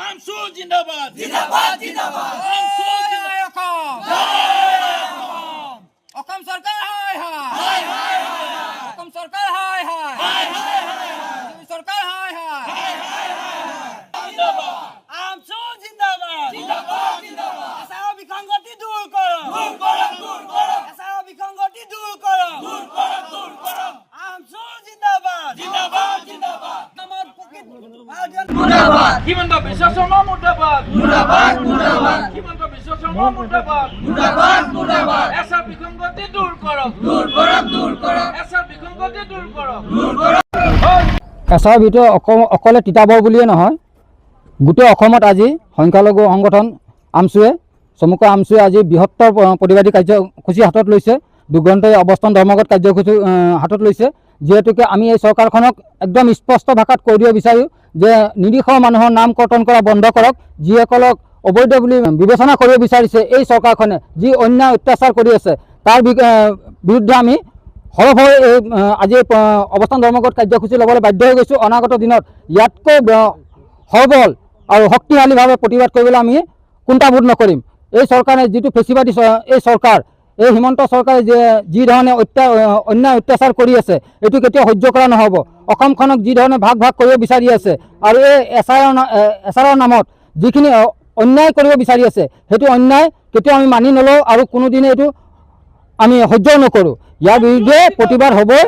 আমসু জিন্দাবাদ জিন্দাবাদ জিন্দাবাদ আমসু অসম সরকার হায় হায় অসম সরকার হায় হায় সরকার হায় হায় আমসু জিন্দাবাদ জিন্দাবাদ জিন্দাবাদ এছাড়াও বিসংগতি দূর করো এছাড়াও বিসংগতি দূর করো আমসু জিন্দাবাদ জিন্দাবাদ জিন্দাবাদ আমার প্রকৃত মুর্দাবাদ হিমন্ত বিশ্ব শর্মা মুর্দাবাদ মুর্দাবাদ মুর্দাবাদ হিমন্ত বিশ্ব শর্মা মুর্দাবাদ মুর্দাবাদ মুর্দাবাদ এছাড়াও বিসংগতি দূর করো দূর করো এছাড়াও বিসংগতি দূর করো এছাৰ ভিতৰত অকলে তিতাবৰ বুলিয়ে নহয় গোটেই অসমত আজি সংখ্যালঘু সংগঠন আমছুৱে চমুকৈ আমছুৱে আজি বৃহত্তৰ প্ৰতিবাদী কাৰ্যসূচী হাতত লৈছে দুৰ্গন্তই অৱস্থান ধৰ্মঘট কাৰ্যসূচী হাতত লৈছে যিহেতুকে আমি এই চৰকাৰখনক একদম স্পষ্ট ভাষাত কৈ দিব বিচাৰোঁ যে নিৰীহ মানুহৰ নাম কৰ্তন কৰা বন্ধ কৰক যিসকলক অবৈধ বুলি বিবেচনা কৰিব বিচাৰিছে এই চৰকাৰখনে যি অন্যায় অত্যাচাৰ কৰি আছে তাৰ বিৰুদ্ধে আমি সৰহ এই আজি অৱস্থান ধৰ্মঘট কাৰ্যসূচী ল'বলৈ বাধ্য হৈ গৈছোঁ অনাগত দিনত ইয়াতকৈ সবল আৰু শক্তিশালীভাৱে প্ৰতিবাদ কৰিবলৈ আমি কুণ্ঠাবোধ নকৰিম এই চৰকাৰে যিটো ফেচিবাদী এই চৰকাৰ এই হিমন্ত চৰকাৰে যি ধৰণে অন্যায় অত্যাচাৰ কৰি আছে এইটো কেতিয়াও সহ্য কৰা নহ'ব অসমখনক যি ধৰণে ভাগ কৰিব বিচাৰি আছে আৰু এই এছাৰৰ নামত যিখিনি অন্যায় কৰিব বিচাৰি আছে সেইটো অন্যায় কেতিয়াও আমি মানি নলওঁ আৰু কোনোদিনে এইটো আমি সহ্য নকৰোঁ ইয়াৰ বিৰুদ্ধে প্ৰতিবাদ হ'বই।